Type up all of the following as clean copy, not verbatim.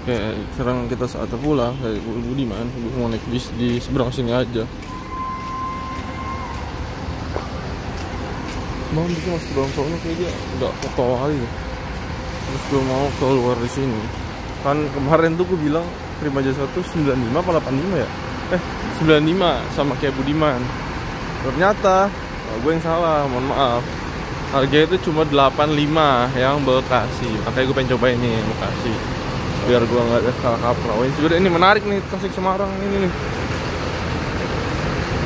Oke, sekarang kita saatnya pulang dari Budiman. Gue mau naik bis di seberang sini aja. Bang, bisa masuk ke dalam soalnya kayak dia nggak foto kali ya. Terus gue mau keluar di sini. Kan kemarin tuh gue bilang Prima Jasa 95 apa 85 ya? 95 sama kayak Budiman. Ternyata gue yang salah, mohon maaf. Harganya itu cuma 85 yang Bekasi. Makanya gue pengen cobain nih yang Bekasi, biar gua nggak ada salah kaprah. Ini sebenarnya ini menarik nih, Tasik Semarang ini nih.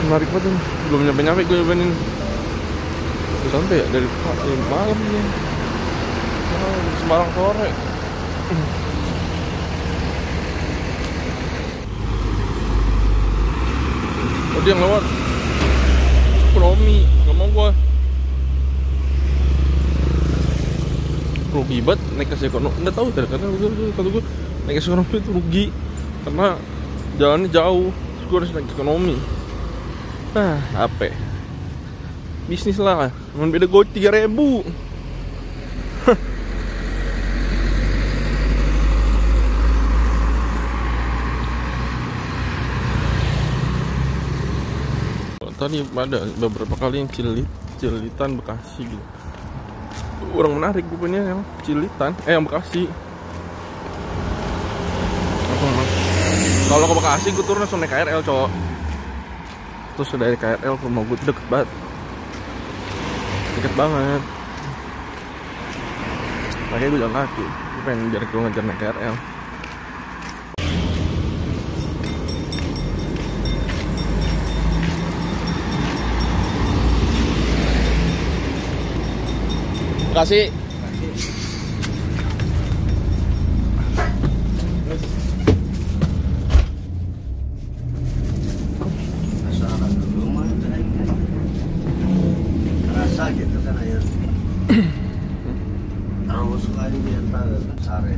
Menarik banget nih. Belum nyampe gue nyobain ini. Udah sampai ya dari malam nih. Semarang sore. Oh, dia yang lewat. Promi, nggak mau gua. Rugi banget naik ke ekonomi, nggak tahu karena kata gue naik ke ekonomi itu rugi karena jalannya jauh, terus gue harus naik ekonomi. Apa bisnis lah, cuman beda gue 3.000. Tadi ada beberapa kali yang Cilitan Bekasi gitu. Orang menarik rupanya yang Cilitan, yang Bekasi. Kalau ke Bekasi gue turun langsung naik KRL, cowok. Terus dari KRL ke rumah gue deket banget. Deket banget. Makanya gue jalan kaki. Gue pengen biar gue ngejar naik KRL. Kasih. Rasa gitu kan air. Terus lagi dia tahu sare.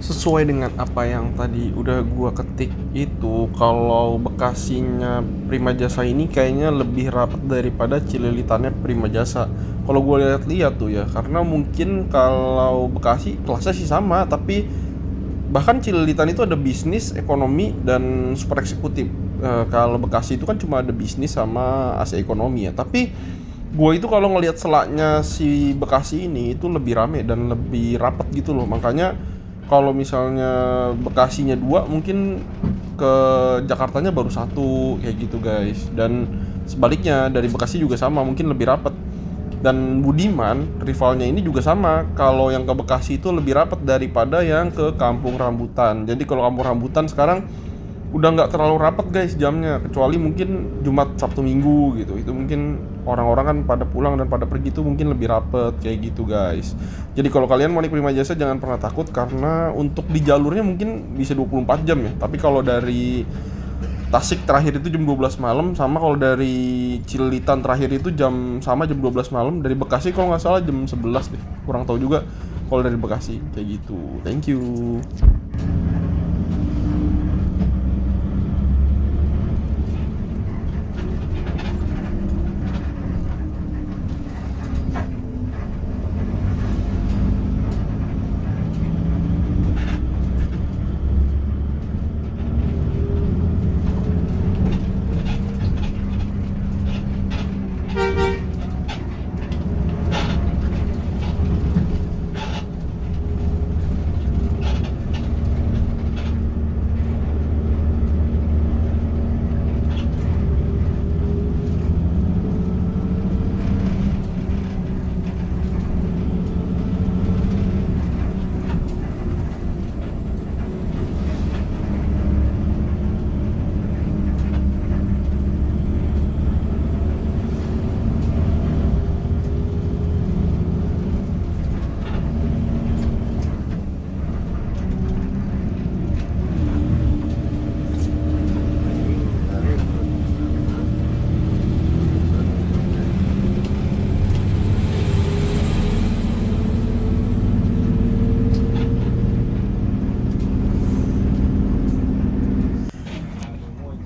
Sesuai dengan apa yang tadi udah gua ketik itu, kalau Bekasinya Prima Jasa ini kayaknya lebih rapat daripada Cililitannya Prima Jasa. Kalau gua lihat-lihat tuh ya, karena mungkin kalau Bekasi kelasnya sih sama, tapi bahkan Cililitan itu ada bisnis, ekonomi, dan super eksekutif. Kalau Bekasi itu kan cuma ada bisnis sama AC ekonomi ya. Tapi gue itu kalau ngelihat selaknya si Bekasi ini itu lebih rame dan lebih rapat gitu loh. Makanya kalau misalnya Bekasinya 2, mungkin ke Jakartanya baru 1 kayak gitu guys. Dan sebaliknya dari Bekasi juga sama, mungkin lebih rapat. Dan Budiman, rivalnya ini juga sama. Kalau yang ke Bekasi itu lebih rapat daripada yang ke Kampung Rambutan. Jadi kalau Kampung Rambutan sekarang udah nggak terlalu rapat guys jamnya, kecuali mungkin Jumat, Sabtu, Minggu gitu. Itu mungkin orang-orang kan pada pulang dan pada pergi tuh mungkin lebih rapet kayak gitu guys. Jadi kalau kalian mau naik Prima Jasa jangan pernah takut, karena untuk di jalurnya mungkin bisa 24 jam ya. Tapi kalau dari Tasik terakhir itu jam 12 malam, sama kalau dari Cililitan terakhir itu jam 12 malam. Dari Bekasi kalau nggak salah jam 11 deh, kurang tahu juga kalau dari Bekasi kayak gitu. Thank you.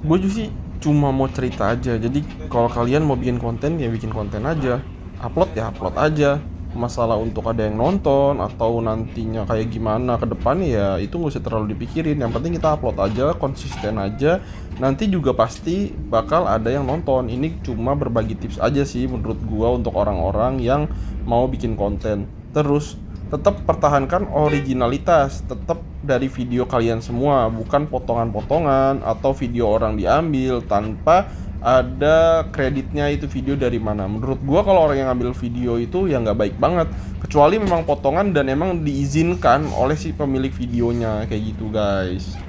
Gue sih cuma mau cerita aja. Jadi kalau kalian mau bikin konten ya bikin konten aja, upload ya upload aja. Masalah untuk ada yang nonton atau nantinya kayak gimana ke depan ya itu nggak usah terlalu dipikirin. Yang penting kita upload aja, konsisten aja. Nanti juga pasti bakal ada yang nonton. Ini cuma berbagi tips aja sih menurut gua untuk orang-orang yang mau bikin konten. Terus tetap pertahankan originalitas, tetap dari video kalian semua, bukan potongan-potongan atau video orang diambil tanpa ada kreditnya itu video dari mana. Menurut gua kalau orang yang ngambil video itu ya nggak baik banget, kecuali memang potongan dan emang diizinkan oleh si pemilik videonya kayak gitu guys.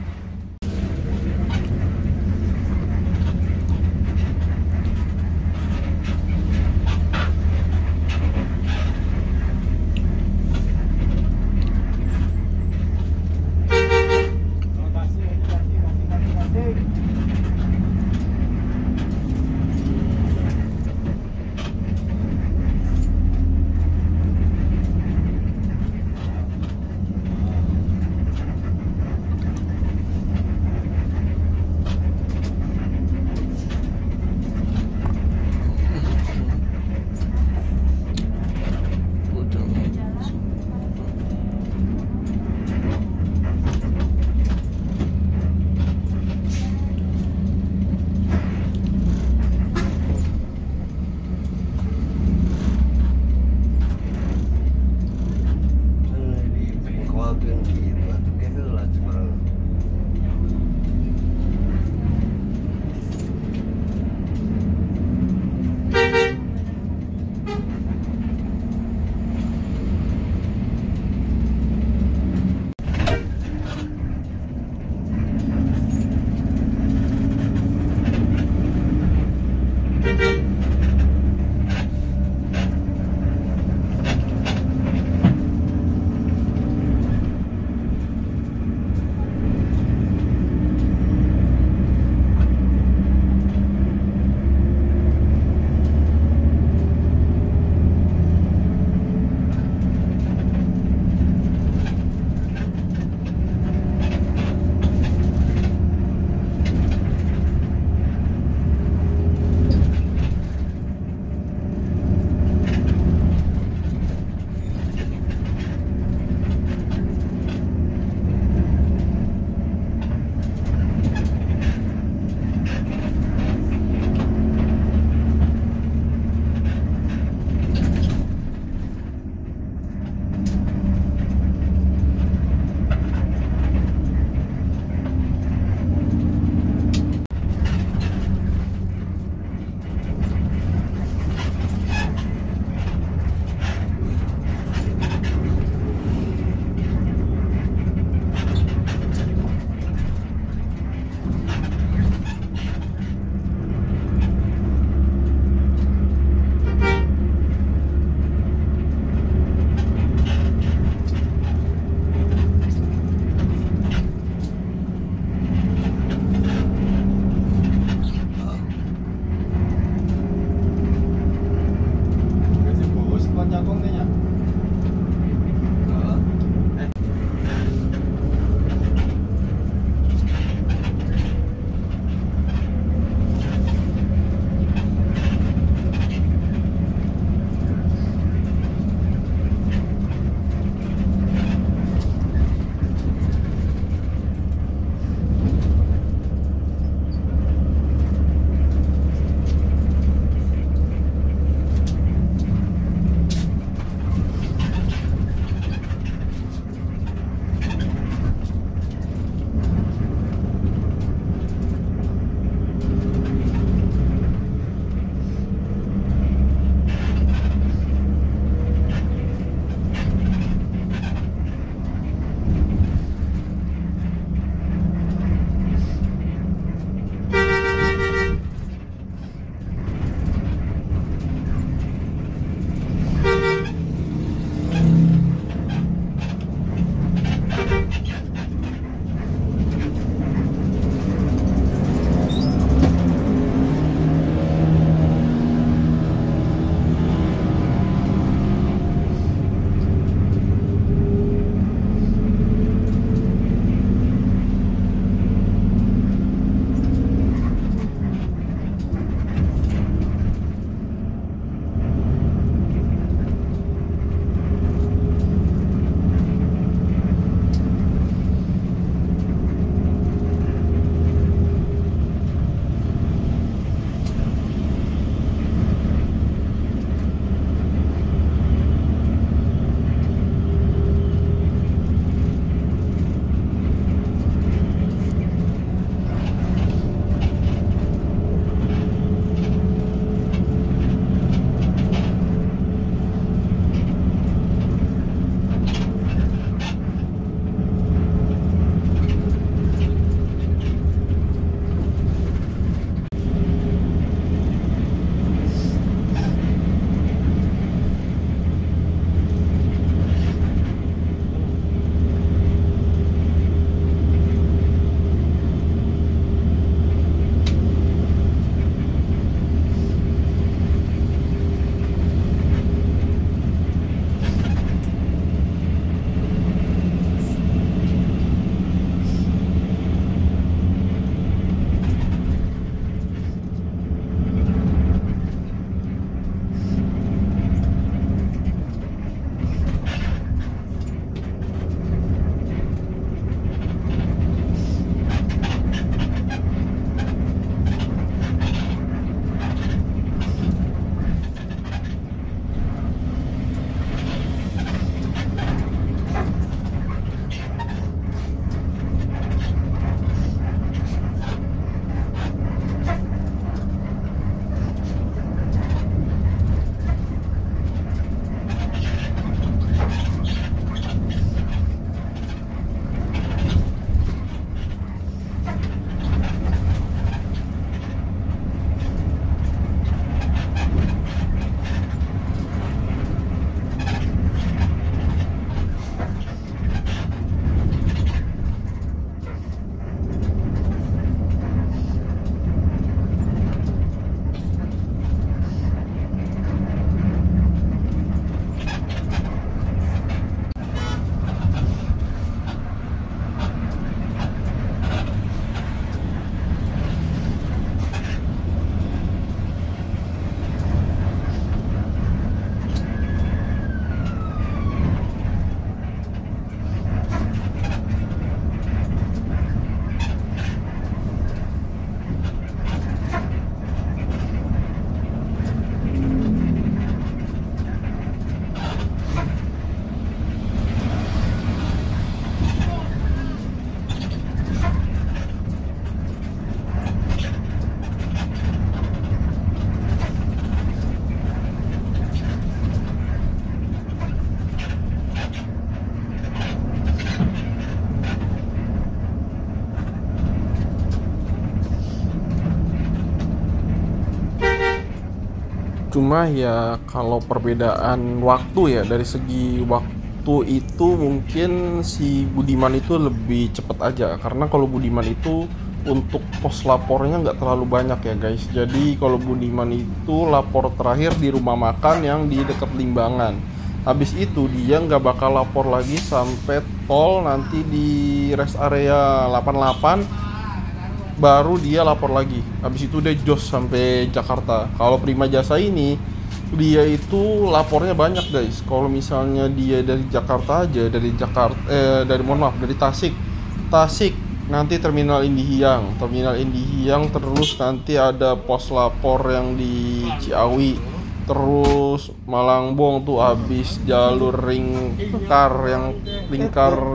Cuma ya kalau perbedaan waktu ya, dari segi waktu itu mungkin si Budiman itu lebih cepet aja, karena kalau Budiman itu untuk pos lapornya nggak terlalu banyak ya guys. Jadi kalau Budiman itu lapor terakhir di rumah makan yang di dekat Limbangan. Habis itu dia nggak bakal lapor lagi sampai tol nanti di rest area 88, baru dia lapor lagi. Habis itu dia jos sampai Jakarta. Kalau Prima Jasa ini dia itu lapornya banyak guys. Kalau misalnya dia dari Jakarta aja, dari Tasik nanti terminal Indihiyang, terus nanti ada pos lapor yang di Ciawi, terus Malangbong tuh habis jalur lingkar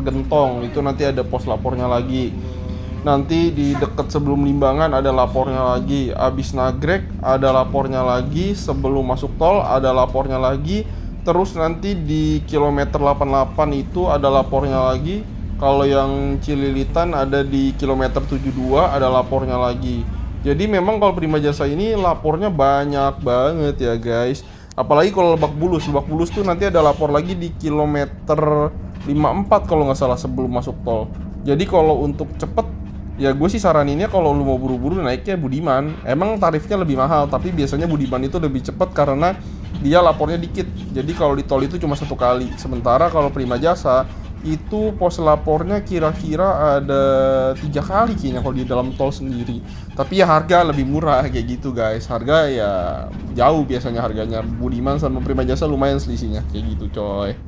Gentong itu nanti ada pos lapornya lagi. Nanti di dekat sebelum Limbangan ada lapornya lagi. Abis Nagrek ada lapornya lagi. Sebelum masuk tol ada lapornya lagi. Terus nanti di kilometer 88 itu ada lapornya lagi. Kalau yang Cililitan ada di kilometer 72 ada lapornya lagi. Jadi memang kalau Prima Jasa ini lapornya banyak banget ya guys. Apalagi kalau Lebak Bulus tuh nanti ada lapor lagi di kilometer 54 kalau nggak salah sebelum masuk tol. Jadi kalau untuk cepet, ya gue sih saraninnya kalau lu mau buru-buru naiknya Budiman. Emang tarifnya lebih mahal, tapi biasanya Budiman itu lebih cepat karena dia lapornya dikit. Jadi kalau di tol itu cuma 1 kali. Sementara kalau Prima Jasa itu pos lapornya kira-kira ada 3 kali kayaknya kalau di dalam tol sendiri. Tapi ya harga lebih murah kayak gitu guys. Harga ya jauh biasanya harganya. Budiman sama Prima Jasa lumayan selisihnya kayak gitu coy.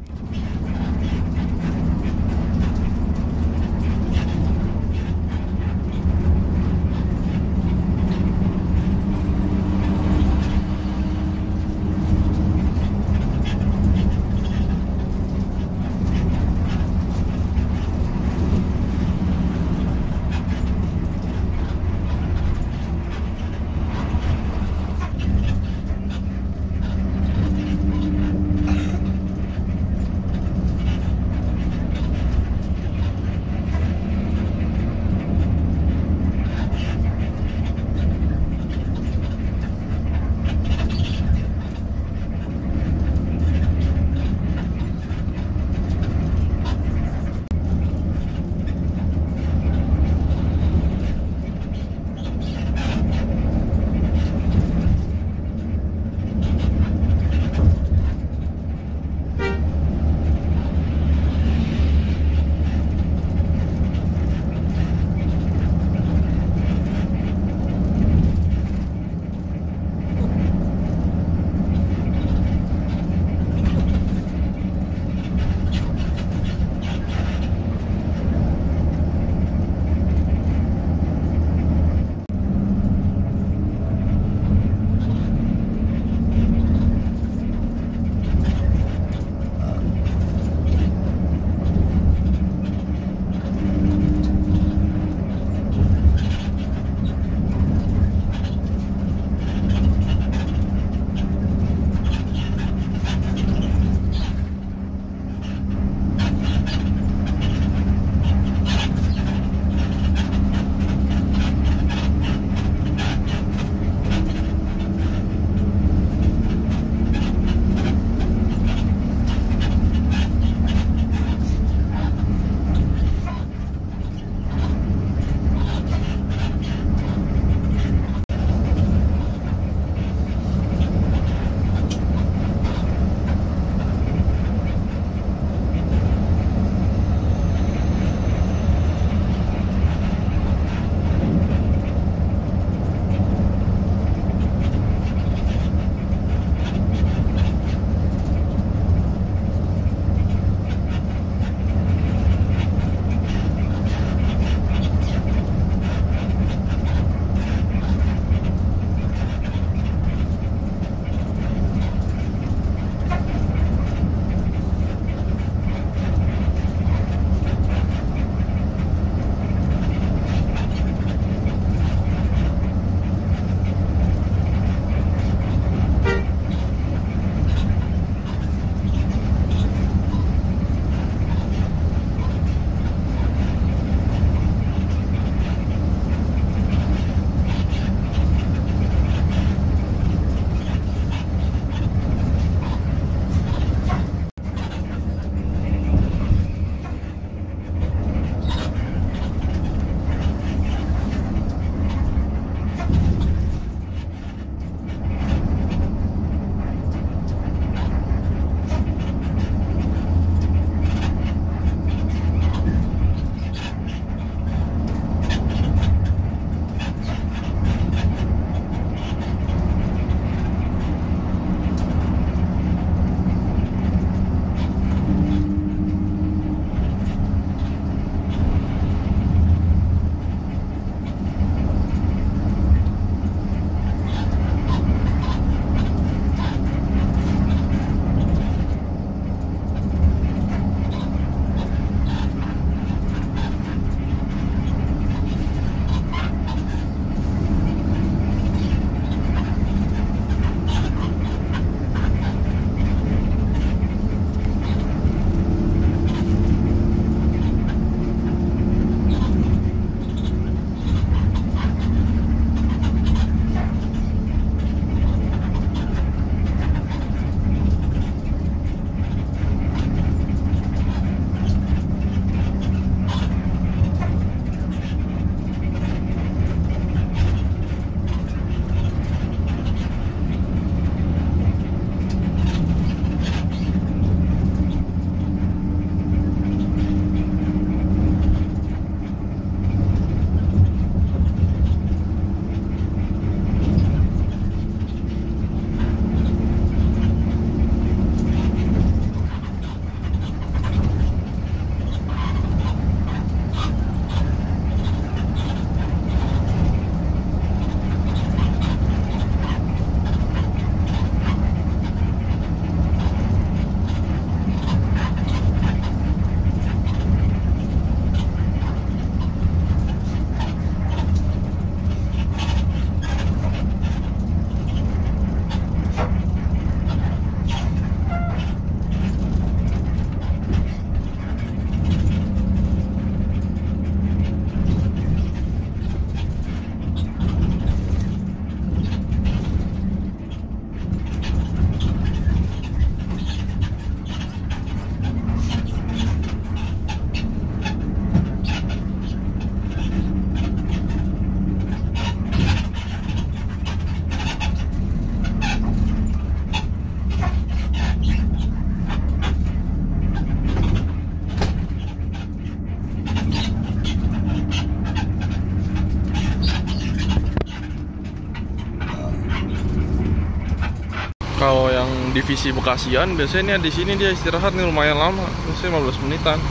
Kalau yang divisi Bekasian biasanya di sini dia istirahat nih lumayan lama, biasanya 15 menitan.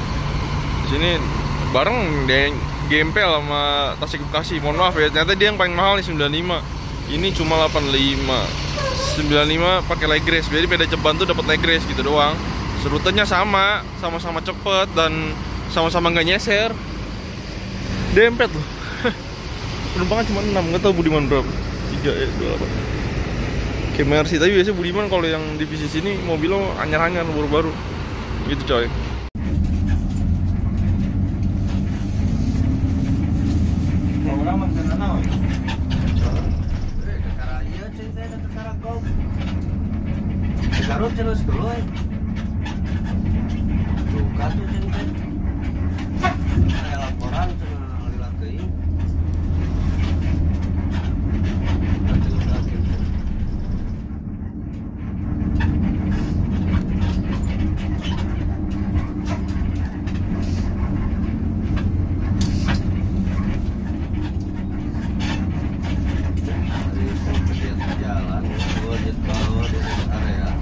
Di sini bareng dia gempel sama Tasik Bekasi. Mohon maaf ya, ternyata dia yang paling mahal nih 95. Ini cuma 85. 95 pakai leg race. Jadi beda ceban tuh dapat leg race gitu doang. Rutenya sama-sama cepet dan sama-sama nggak nyeser. Dempet loh. Penumpangnya cuma 6, nggak tahu Budiman berapa. 3 ya, 28. Kayak Mercy, tapi biasanya Budiman kalau yang divisi sini mobilnya anyar-anyar baru-baru. Gitu coy. Garut terus dulu tuh kartu cengkeh kayak laporan cuma lilat teuing jalan gua di area.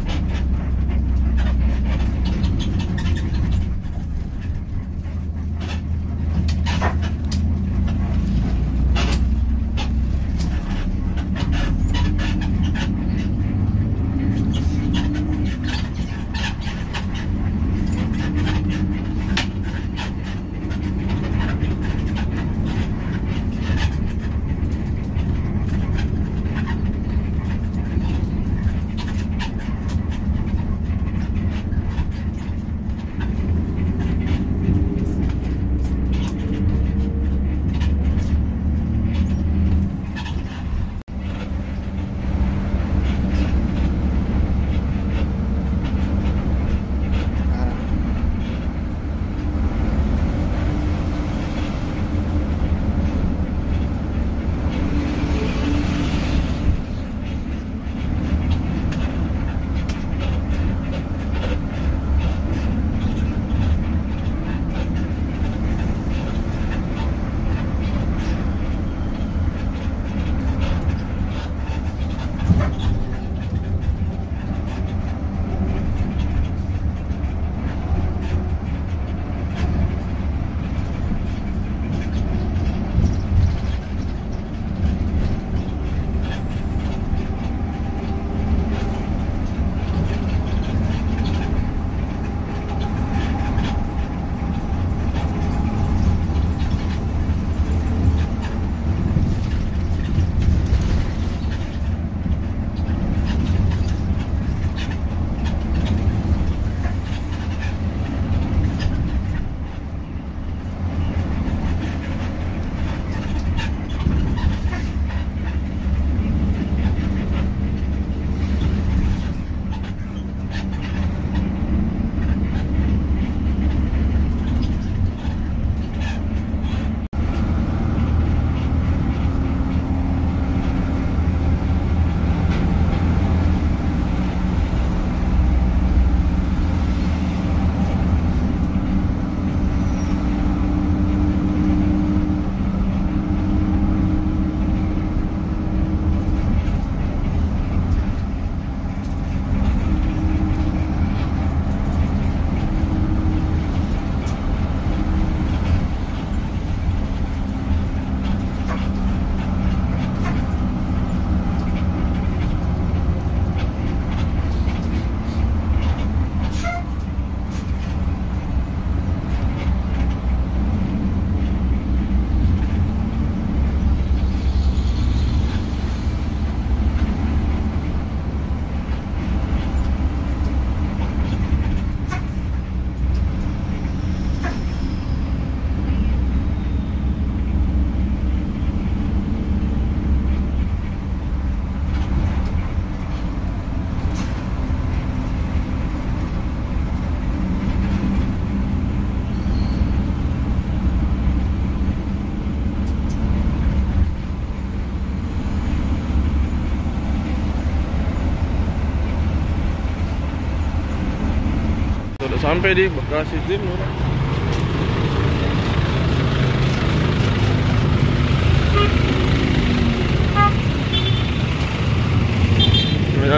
Sampai di Bekasi Timur.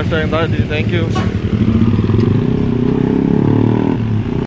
biasa yang tadi. Thank you.